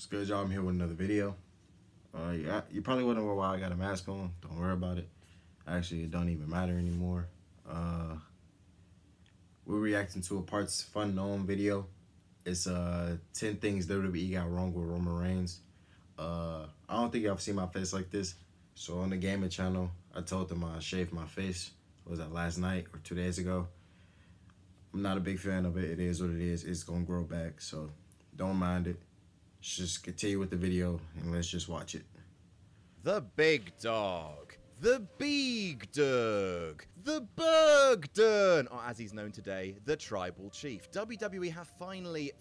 What's good, y'all? I'm here with another video. Yeah, you probably wondering why I got a mask on. Don't worry about it. Actually, it don't even matter anymore. We're reacting to a PartsFUNknown video. It's 10 things WWE got wrong with Roman Reigns. I don't think y'all seen my face like this. So on the gaming channel, I told them I shaved my face. Was that last night or 2 days ago? I'm not a big fan of it. It is what it is. It's gonna grow back, so don't mind it. Just continue with the video and let's just watch it. The big dog. The big dog. The Bergden, or as he's known today, the Tribal Chief. WWE have finally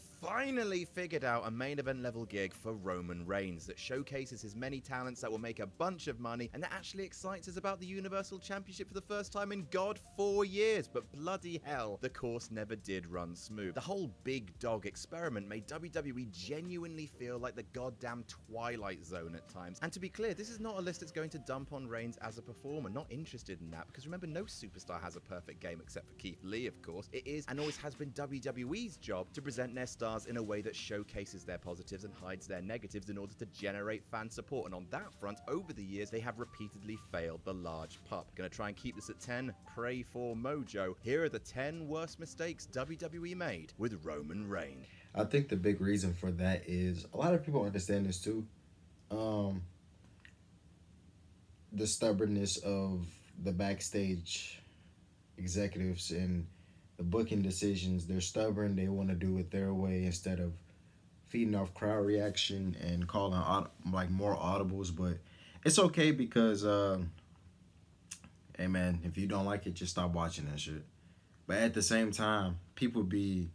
figured out a main event level gig for Roman Reigns that showcases his many talents, that will make a bunch of money, and that actually excites us about the Universal Championship for the first time in God 4 years. But bloody hell, the course never did run smooth. The whole big dog experiment made WWE genuinely feel like the goddamn Twilight Zone at times. And to be clear, this is not a list that's going to dump on Reigns as a performer. Not interested in that, because remember, no superstar has a perfect game except for Keith Lee, of course. It is and always has been WWE's job to present their stars in a way that showcases their positives and hides their negatives in order to generate fan support. And on that front, over the years, they have repeatedly failed the large pup. Gonna try and keep this at 10. Pray for mojo. Here are the 10 worst mistakes WWE made with Roman Reigns. I think the big reason for that is a lot of people understand this too. The stubbornness of the backstage executives and the booking decisions. They're stubborn. They want to do it their way instead of feeding off crowd reaction and calling like more audibles. But it's okay because hey man, if you don't like it, just stop watching that shit. But at the same time, the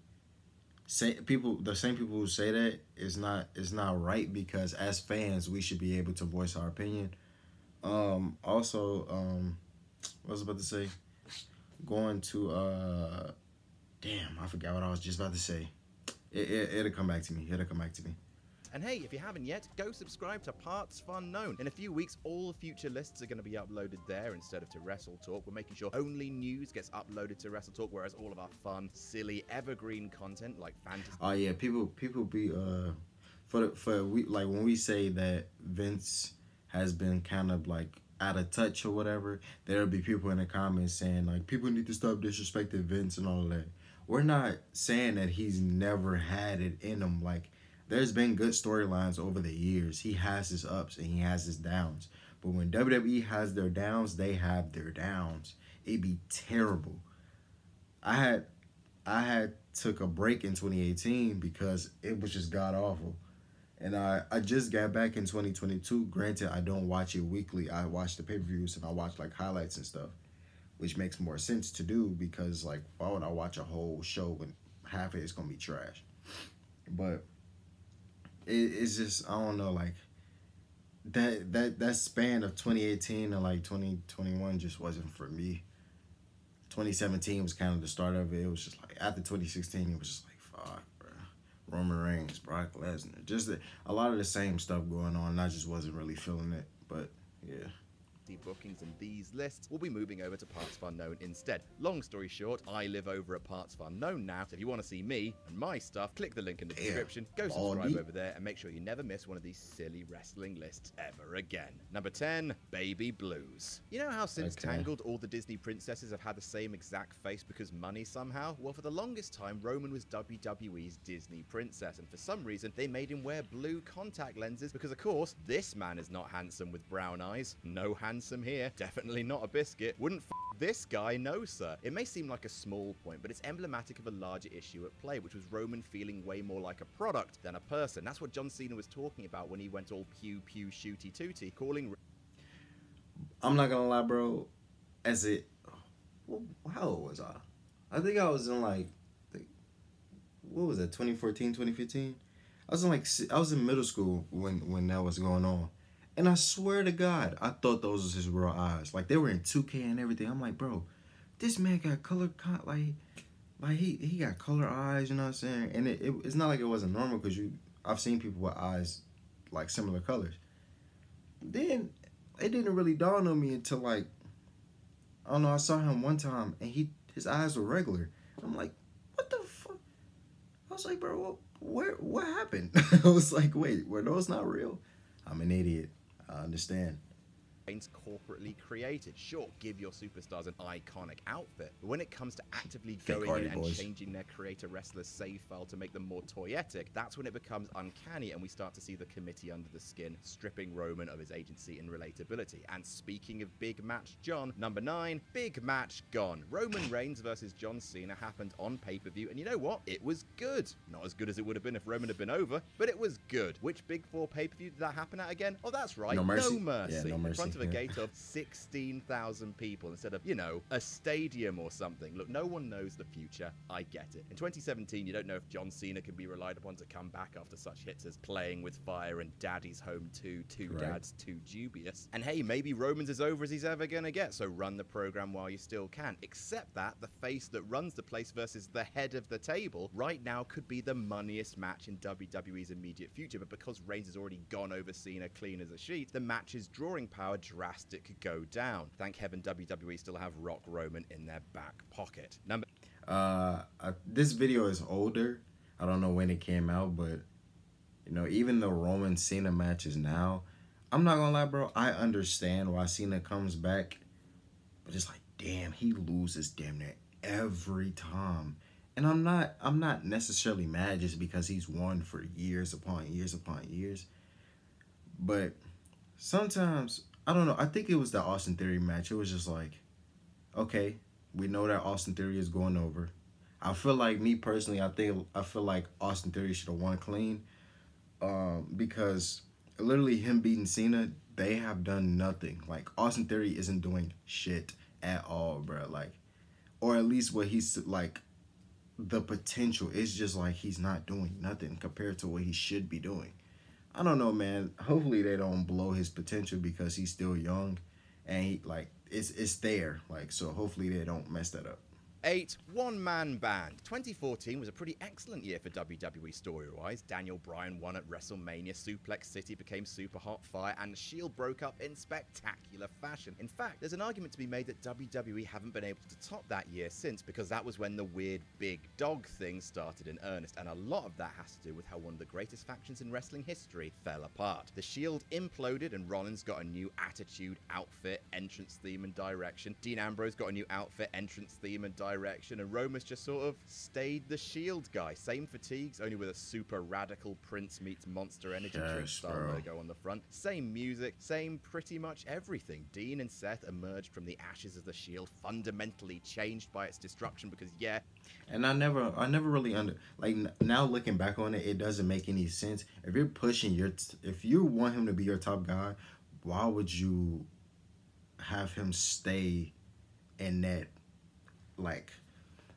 same people who say that is not right, because as fans we should be able to voice our opinion. Also, what was I about to say? Going to damn, I forgot what I was just about to say. It'll come back to me. And hey, if you haven't yet, go subscribe to PartsFUNknown. In a few weeks, all future lists are going to be uploaded there instead of to WrestleTalk. We're making sure only news gets uploaded to WrestleTalk, whereas all of our fun, silly, evergreen content like fantasy. Oh yeah, people be like when we say that Vince has been kind of like out of touch or whatever, there'll be people in the comments saying like people need to stop disrespecting Vince and all of that. We're not saying that he's never had it in him. Like, there's been good storylines over the years. He has his ups and he has his downs. But when WWE has their downs, they have their downs. It'd be terrible. I had took a break in 2018 because it was just god awful. And I just got back in 2022. Granted, I don't watch it weekly. I watch the pay-per-views and I watch like highlights and stuff, which makes more sense to do, because like, why would I watch a whole show when half of it's gonna be trash? But it's just, I don't know, like that span of 2018 to like 2021 just wasn't for me. 2017 was kind of the start of it. It was just like after 2016, it was just like, fuck, bro. Roman Reigns, Brock Lesnar, just a lot of the same stuff going on, and I just wasn't really feeling it. But yeah. Bookings and these lists, will be moving over to PartsFUNknown instead. Long story short, I live over at PartsFUNknown now, so if you want to see me and my stuff, click the link in the description, go subscribe over there, and make sure you never miss one of these silly wrestling lists ever again. Number 10, Baby Blues. You know how since Tangled, all the Disney princesses have had the same exact face because money somehow? Well, for the longest time, Roman was WWE's Disney princess, and for some reason, they made him wear blue contact lenses because, of course, this man is not handsome with brown eyes. No handsome here. Definitely not a biscuit. Wouldn't this guy, no sir. It may seem like a small point, but it's emblematic of a larger issue at play, which was Roman feeling way more like a product than a person. That's what John Cena was talking about when he went all pew pew shooty tooty, calling... I'm not gonna lie, bro. How old was I? I think I was in like, what was that, 2014, 2015? I was in middle school when that was going on. And I swear to God, I thought those was his real eyes. Like, they were in 2K and everything. I'm like, bro, this man got color, like he got color eyes, you know what I'm saying? And it's not like it wasn't normal, because I've seen people with eyes like similar colors. Then it didn't really dawn on me until like, I don't know, I saw him one time and his eyes were regular. I'm like, what the fuck? I was like, bro, what happened? I was like, wait, were those not real? I'm an idiot. I understand. Corporately created. Sure, give your superstars an iconic outfit, but when it comes to actively Fake going Hardy in and Boys. changing their creator wrestlers' save file to make them more toyetic, that's when it becomes uncanny and we start to see the committee under the skin stripping Roman of his agency and relatability. And speaking of Big Match John, number 9, Big Match gone. Roman Reigns versus John Cena happened on pay-per-view, and you know what? It was good. Not as good as it would have been if Roman had been over, but it was good. Which Big 4 pay-per-view did that happen at again? Oh, that's right. No Mercy. No Mercy. Yeah, No In Mercy. front of a gate of 16,000 people instead of, you know, a stadium or something. Look, no one knows the future. I get it. In 2017, you don't know if John Cena can be relied upon to come back after such hits as Playing with Fire and Daddy's Home 2, Two Right. Dads, Too Dubious. And hey, maybe Roman's as over as he's ever gonna get, so run the program while you still can. Except that the face that runs the place versus the head of the table right now could be the moneyest match in WWE's immediate future, but because Reigns has already gone over Cena clean as a sheet, the match's drawing power drastic could go down. Thank heaven WWE still have Rock Roman in their back pocket. This video is older. I don't know when it came out, but you know, even the Roman Cena matches now, I'm not gonna lie, bro. I understand why Cena comes back, but it's like, damn, he loses damn near every time. And I'm not necessarily mad just because he's won for years upon years upon years. But sometimes, I don't know, I think it was the Austin Theory match. It was just like, okay, we know that Austin Theory is going over. I feel like, me personally, I feel like Austin Theory should have won clean. Because literally him beating Cena, they have done nothing. Like, Austin Theory isn't doing shit at all, bro. Like, or at least what he's like, the potential is just like he's not doing nothing compared to what he should be doing. I don't know, man. Hopefully they don't blow his potential because he's still young, and he, like, it's there. Like, so hopefully they don't mess that up. 8, one-man band. 2014 was a pretty excellent year for WWE story-wise. Daniel Bryan won at WrestleMania, Suplex City became Super Hot Fire, and the Shield broke up in spectacular fashion. In fact, there's an argument to be made that WWE haven't been able to top that year since, because that was when the weird big dog thing started in earnest, and a lot of that has to do with how one of the greatest factions in wrestling history fell apart. The Shield imploded, and Rollins got a new attitude, outfit, entrance theme, and direction. Dean Ambrose got a new outfit, entrance theme, and direction, and Roman's just sort of stayed the Shield guy. Same fatigues, only with a super radical Prince meets Monster Energy drink style logo on the front. Same music, same pretty much everything. Dean and Seth emerged from the ashes of the Shield, fundamentally changed by its destruction, because yeah. And I never really now looking back on it, it doesn't make any sense. If you're pushing if you want him to be your top guy, why would you have him stay in that, like,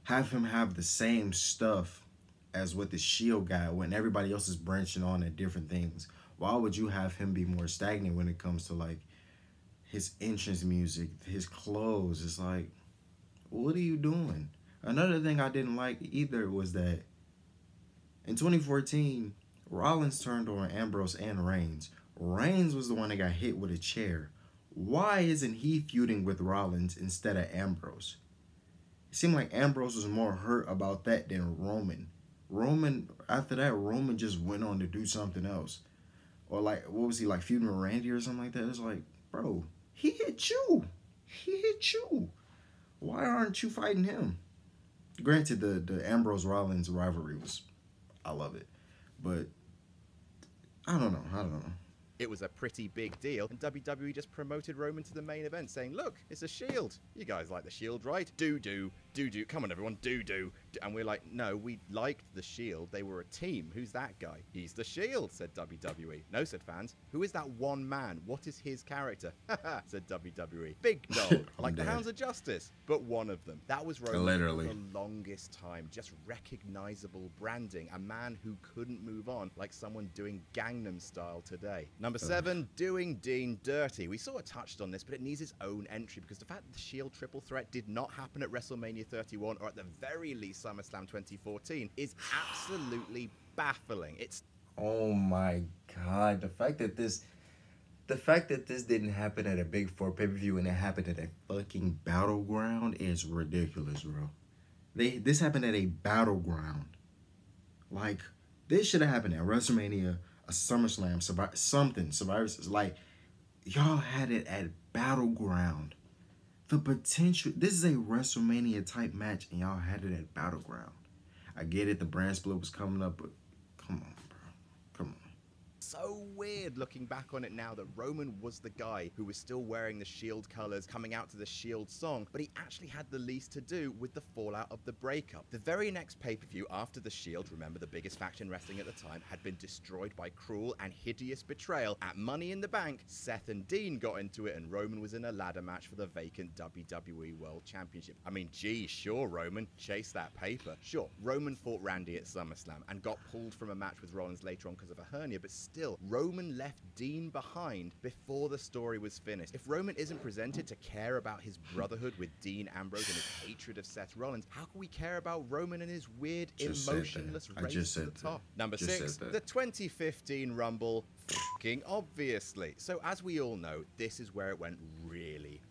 have him have the same stuff as with the Shield guy when everybody else is branching on at different things? Why would you have him be more stagnant when it comes to, like, his entrance music, his clothes? It's like, what are you doing? Another thing I didn't like either was that in 2014, Rollins turned on Ambrose and Reigns. Reigns was the one that got hit with a chair. Why isn't he feuding with Rollins instead of Ambrose? It seemed like Ambrose was more hurt about that than Roman. After that, Roman just went on to do something else. Or, like, what was he, like, feuding with Randy or something like that? It's like, bro, he hit you. He hit you. Why aren't you fighting him? Granted, the Ambrose Rollins rivalry I love it. But I don't know. It was a pretty big deal, and WWE just promoted Roman to the main event, saying, look, it's a Shield. You guys like the Shield, right? Do. Come on, everyone, do. And we're like, no, we liked the Shield. They were a team. Who's that guy? He's the Shield, said WWE. No, said fans. Who is that one man? What is his character? Haha, said WWE. Big dog, like the Hounds of Justice, but one of them. That was Roman Literally. for the longest time. Just recognizable branding. A man who couldn't move on, like someone doing Gangnam Style today. Number 7, doing Dean dirty. We sort of touched on this, but it needs its own entry, because the fact that the Shield triple threat did not happen at WrestleMania 31, or at the very least SummerSlam 2014, is absolutely baffling. It's... Oh my God. The fact that this didn't happen at a Big 4 pay-per-view and it happened at a fucking Battleground is ridiculous, bro. This happened at a Battleground. Like, This should have happened at WrestleMania, a SummerSlam, something. Survivor Series. Like, y'all had it at Battleground. The potential. This is a WrestleMania type match, and y'all had it at Battleground. I get it. The brand split was coming up, but come on, bro. Come on. So weird looking back on it now that Roman was the guy who was still wearing the Shield colors, coming out to the Shield song, but he actually had the least to do with the fallout of the breakup. The very next pay-per-view after the Shield, remember the biggest faction in wrestling at the time, had been destroyed by cruel and hideous betrayal. At Money in the Bank, Seth and Dean got into it, and Roman was in a ladder match for the vacant WWE World Championship. I mean, geez, sure, Roman, chase that paper. Sure, Roman fought Randy at SummerSlam and got pulled from a match with Rollins later on because of a hernia, but still, Roman left Dean behind before the story was finished. If Roman isn't presented to care about his brotherhood with Dean Ambrose and his hatred of Seth Rollins, how can we care about Roman and his weird, emotionless race to the top? Number 6, the 2015 Rumble, fucking obviously. So as we all know, this is where it went really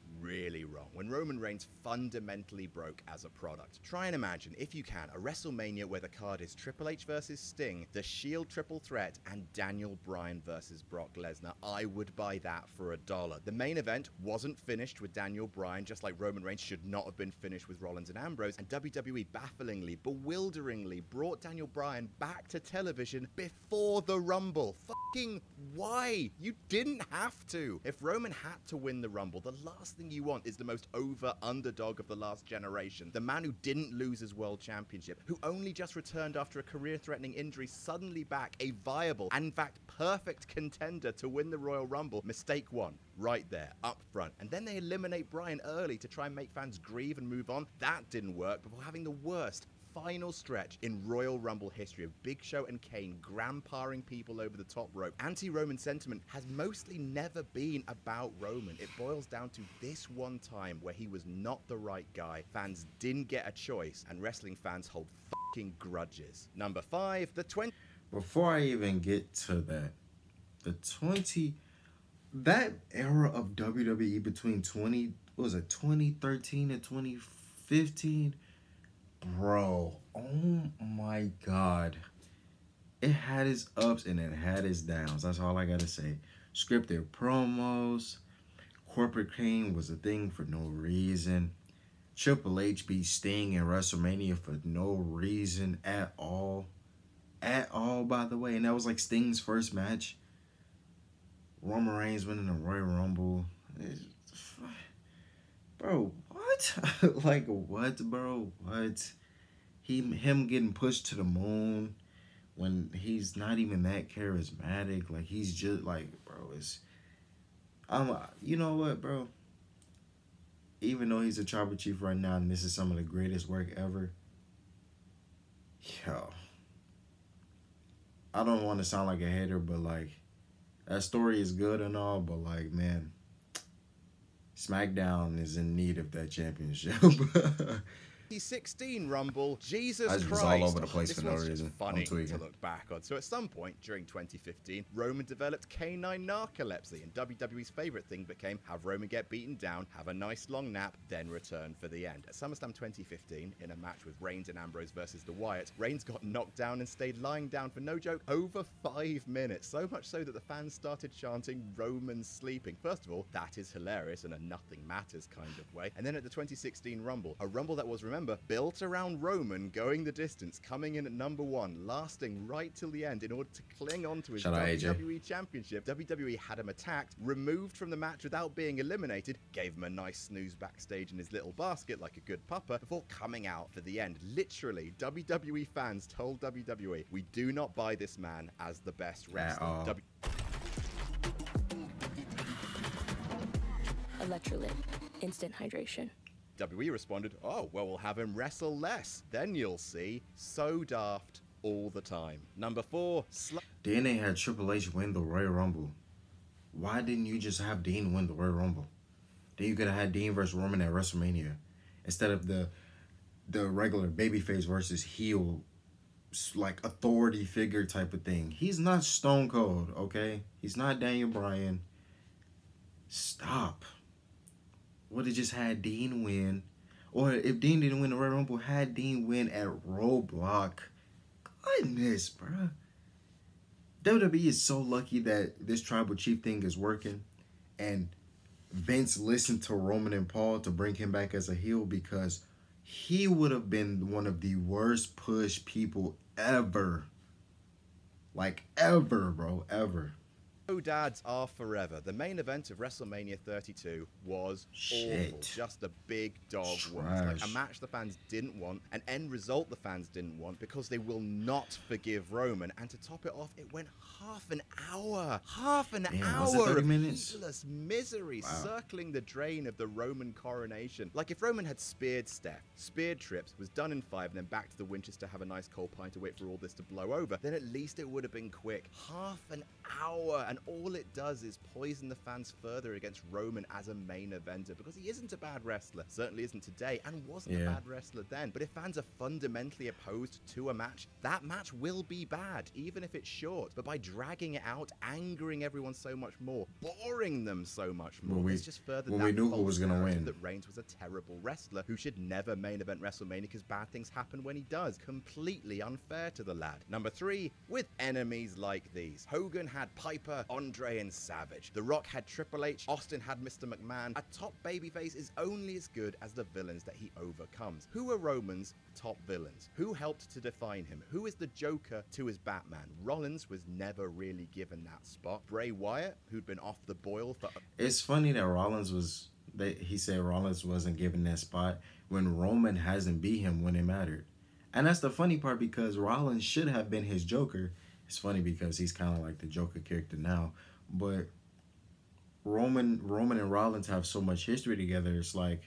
wrong, when Roman Reigns fundamentally broke as a product. Try and imagine, if you can, a WrestleMania where the card is Triple H versus Sting, the Shield Triple Threat, and Daniel Bryan versus Brock Lesnar. I would buy that for $1. The main event wasn't finished with Daniel Bryan, just like Roman Reigns should not have been finished with Rollins and Ambrose, and WWE bafflingly, bewilderingly brought Daniel Bryan back to television before the Rumble. Fucking why? You didn't have to. If Roman had to win the Rumble, the last thing you want is the most over underdog of the last generation, the man who didn't lose his world championship, who only just returned after a career-threatening injury, suddenly back a viable and in fact perfect contender to win the Royal Rumble. Mistake one, right there, up front. And then they eliminate Bryan early to try and make fans grieve and move on. That didn't work before having the worst final stretch in Royal Rumble history of Big Show and Kane grandparing people over the top rope. Anti-Roman sentiment has mostly never been about Roman. It boils down to this one time where he was not the right guy, fans didn't get a choice, and wrestling fans hold fucking grudges. Number 5, the 20... Before I even get to that, that era of WWE between 2013 and 2015, bro, oh my god, it had its ups and it had its downs. That's all I gotta say. Scripted promos, corporate Kane was a thing for no reason. Triple H beat Sting in WrestleMania for no reason at all. At all, by the way. And that was like Sting's first match. Roman Reigns winning the Royal Rumble. Bro, what? Like, what, bro? What? Him getting pushed to the moon when he's not even that charismatic. Like, he's just like, bro, you know what, bro? Even though he's a tribal chief right now and this is some of the greatest work ever, yo, I don't want to sound like a hater, but like, that story is good and all, but like, man, SmackDown is in need of that championship. 2016 Rumble, Jesus I just Christ. was all over the place This for no one's reason. just funny I'm tweaking. to look back on. So at some point during 2015, Roman developed canine narcolepsy, and WWE's favorite thing became have Roman get beaten down, have a nice long nap, then return for the end. At SummerSlam 2015, in a match with Reigns and Ambrose versus the Wyatt, Reigns got knocked down and stayed lying down for, no joke, over 5 minutes. So much so that the fans started chanting Roman's sleeping. First of all, that is hilarious in a nothing matters kind of way. And then at the 2016 Rumble, a Rumble that was, remember, built around Roman going the distance, coming in at number 1, lasting right till the end in order to cling on to his WWE Championship. WWE had him attacked, removed from the match without being eliminated, gave him a nice snooze backstage in his little basket like a good pupper, before coming out for the end. Literally, WWE fans told WWE, we do not buy this man as the best wrestler. Electrolyte, instant hydration. WWE responded, oh, well, we'll have him wrestle less. Then you'll see. So daft all the time. Number 4, Then they had Triple H win the Royal Rumble. Why didn't you just have Dean win the Royal Rumble? Then you could have had Dean versus Roman at WrestleMania instead of the regular babyface versus heel, like, authority figure type of thing. He's not Stone Cold, okay? He's not Daniel Bryan. Stop. Would have just had Dean win. Or if Dean didn't win the Royal Rumble, had Dean win at Roadblock. Goodness, bruh. WWE is so lucky that this tribal chief thing is working, and Vince listened to Roman and Paul to bring him back as a heel, because he would have been one of the worst push people ever. Like, ever, bro. Ever. No dads are forever. The main event of WrestleMania 32 was awful. Just a big dog once. Like a match the fans didn't want, an end result the fans didn't want, because they will not forgive Roman. And to top it off, it went half an hour. Half an hour of heedless misery circling the drain of the Roman coronation. Like if Roman had speared Steph, speared Trips, was done in 5, and then back to the Winchester, have a nice cold pint to wait for all this to blow over, then at least it would have been quick. Half an hour, and all it does is poison the fans further against Roman as a main eventer, because he isn't a bad wrestler, certainly isn't today, and wasn't a bad wrestler then. But if fans are fundamentally opposed to a match, that match will be bad, even if it's short. But by dragging it out, angering everyone so much more, boring them so much more, it's just further that we knew who was gonna win. That Reigns was a terrible wrestler who should never main event WrestleMania, because bad things happen when he does. Completely unfair to the lad. Number 3, with enemies like these. Hogan had Piper, Andre, and Savage. The Rock had Triple H. Austin had Mr. McMahon. A top babyface is only as good as the villains that he overcomes. Who are Roman's top villains? Who helped to define him? Who is the Joker to his Batman? Rollins was never really given that spot. Bray Wyatt, who'd been off the boil for... It's funny that he said Rollins wasn't given that spot when Roman hasn't beat him when it mattered. And that's the funny part, because Rollins should have been his Joker. It's funny because he's kind of like the Joker character now. But Roman and Rollins have so much history together. It's like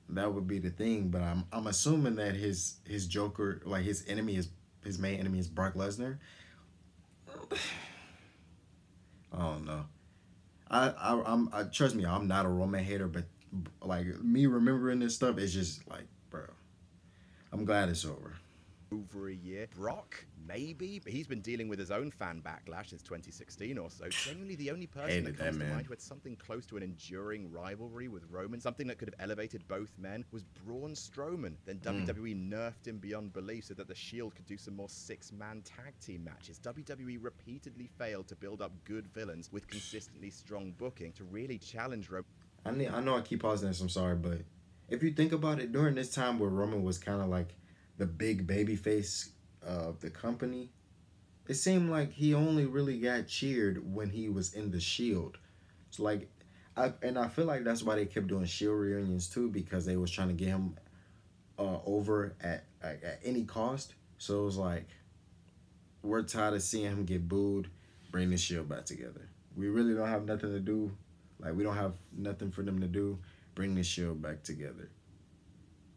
that would be the thing. But I'm assuming that his Joker, like his main enemy is Brock Lesnar. I don't know. I trust me, I'm not a Roman hater, but like me remembering this stuff is just like, bro, I'm glad it's over. Over a year. Brock, maybe, but he's been dealing with his own fan backlash since 2016 or so. Genuinely the only person that comes to mind who had something close to an enduring rivalry with Roman, something that could have elevated both men, was Braun Strowman. Then WWE nerfed him beyond belief so that the Shield could do some more 6-man tag team matches. WWE repeatedly failed to build up good villains with consistently strong booking to really challenge Roman. I know I keep pausing this, I'm sorry, but if you think about it, during this time where Roman was kind of like the big baby face of the company, it seemed like he only really got cheered when he was in the Shield. So like, I feel like that's why they kept doing Shield reunions too, because they was trying to get him over at any cost. So it was like, we're tired of seeing him get booed. Bring the Shield back together. We really don't have nothing to do. Like, we don't have nothing for them to do. Bring the Shield back together.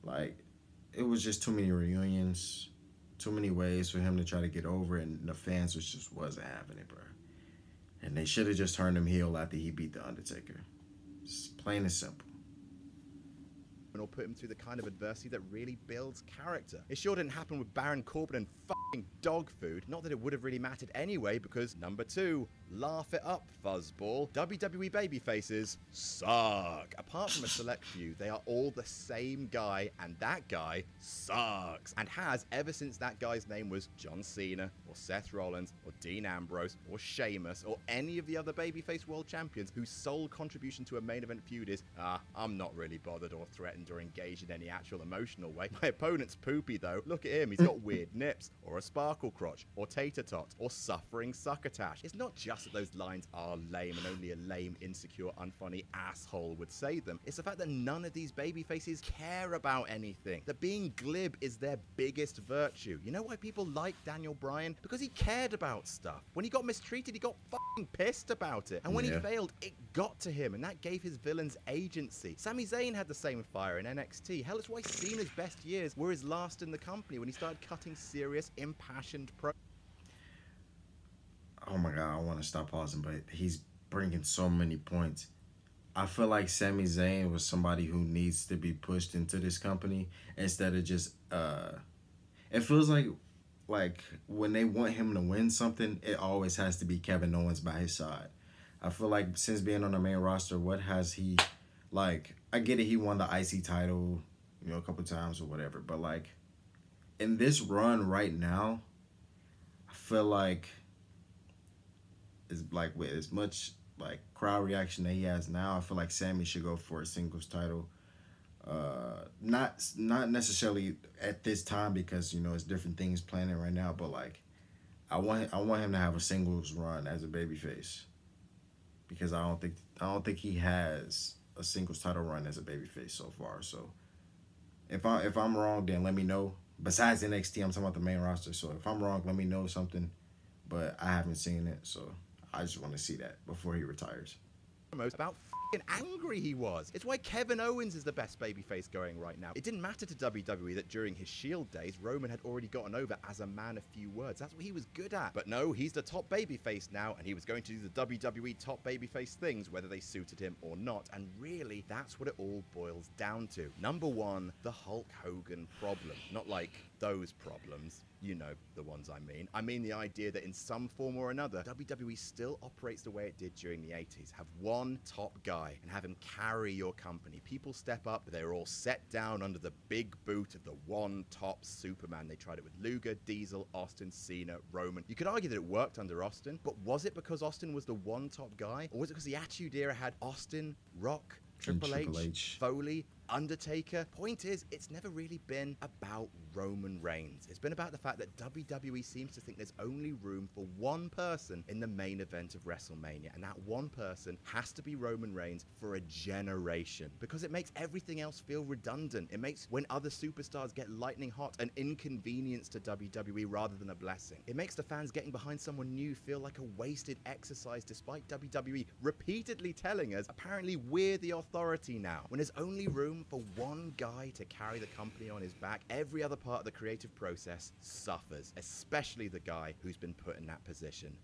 Like, it was just too many reunions, too many ways for him to try to get over, and the fans just wasn't having it, bro. And they should have just turned him heel after he beat The Undertaker. Just plain and simple. Or put him through the kind of adversity that really builds character. It sure didn't happen with Baron Corbin and fucking dog food. Not that it would have really mattered anyway, because number 2, laugh it up, fuzzball. WWE babyfaces suck. Apart from a select few, they are all the same guy, and that guy sucks. And has ever since that guy's name was John Cena, or Seth Rollins, or Dean Ambrose, or Sheamus, or any of the other babyface world champions whose sole contribution to a main event feud is, I'm not really bothered or threatened or engaged in any actual emotional way. My opponent's poopy though. Look at him, he's got weird nips, or a sparkle crotch, or tater tots, or suffering succotash. It's not just that those lines are lame and only a lame, insecure, unfunny asshole would say them. It's the fact that none of these babyfaces care about anything. That being glib is their biggest virtue. You know why people like Daniel Bryan? Because he cared about stuff. When he got mistreated, he got fucking pissed about it. And when he failed, it got to him, and that gave his villains agency. Sami Zayn had the same fire in NXT. Hell, it's why Cena's best years were his last in the company, when he started cutting serious, impassioned Oh my God, I want to stop pausing, but he's bringing so many points. I feel like Sami Zayn was somebody who needs to be pushed into this company instead of just, it feels like when they want him to win something, it always has to be Kevin Owens by his side. I feel like since being on the main roster, what has he, like, I get it, he won the IC title, you know, a couple times or whatever, but like, in this run right now, I feel like is like with as much like crowd reaction that he has now, I feel like Sammy should go for a singles title. Not necessarily at this time because it's different things planning right now, but like I want him to have a singles run as a babyface because I don't think he has a singles title run as a babyface so far. So if I'm wrong, then let me know. Besides NXT, I'm talking about the main roster. So if I'm wrong, let me know something. But I haven't seen it, so I just want to see that before he retires. About angry he was. It's why Kevin Owens is the best babyface going right now. It didn't matter to WWE that during his Shield days, Roman had already gotten over as a man of few words. That's what he was good at. But no, he's the top babyface now, and he was going to do the WWE top babyface things, whether they suited him or not. And really, that's what it all boils down to. Number one, the Hulk Hogan problem. Not like those problems. You know the ones I mean. I mean the idea that in some form or another, WWE still operates the way it did during the 80s. Have one top guy and have him carry your company. People step up, but they're all set down under the big boot of the one top Superman. They tried it with Luger, Diesel, Austin, Cena, Roman. You could argue that it worked under Austin, but was it because Austin was the one top guy? Or was it because the Attitude Era had Austin, Rock, Triple H, Foley, Undertaker? Point is, it's never really been about Roman Reigns. It's been about the fact that WWE seems to think there's only room for one person in the main event of WrestleMania, and that one person has to be Roman Reigns for a generation, because it makes everything else feel redundant. It makes when other superstars get lightning hot an inconvenience to WWE rather than a blessing. It makes the fans getting behind someone new feel like a wasted exercise, despite WWE repeatedly telling us apparently we're the authority now. When there's only room for one guy to carry the company on his back, every other part of the creative process suffers, especially the guy who's been put in that position,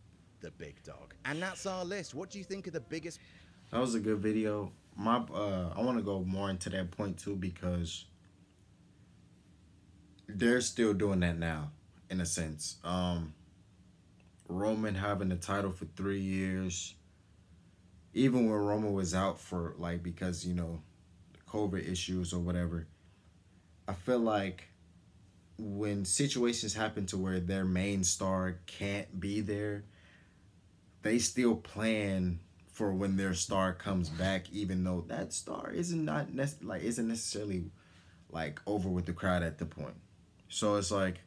the big dog. And that's our list. What do you think are the biggest... That was a good video. I want to go more into that point too, because they're still doing that now, in a sense. Roman having the title for 3 years, even when Roman was out for because COVID issues or whatever, I feel like when situations happen to where their main star can't be there, they still plan for when their star comes back, even though that star isn't necessarily over with the crowd at the point. So it's like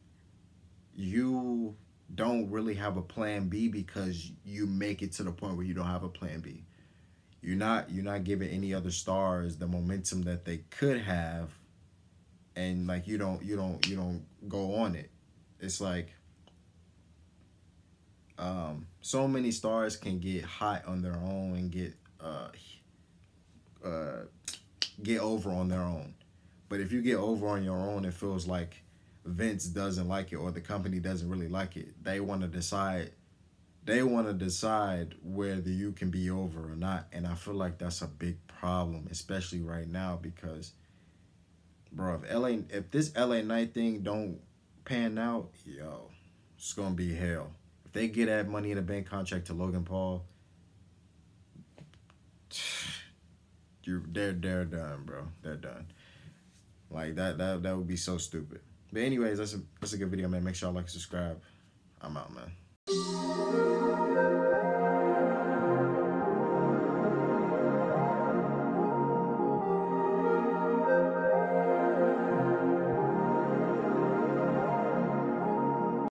you don't really have a plan B because you make it to the point where you don't have a plan B. You're not giving any other stars the momentum that they could have, and you don't go on it. It's like so many stars can get hot on their own and get over on their own. But if you get over on your own, it feels like Vince doesn't like it or the company doesn't really like it. They want to decide whether you can be over or not. And I feel like that's a big problem, especially right now, because, bro, if this LA Knight thing don't pan out, yo, it's going to be hell. If they get that Money in the Bank contract to Logan Paul, they're done, bro. They're done. That would be so stupid. But anyways, that's a good video, man. Make sure y'all like and subscribe. I'm out, man.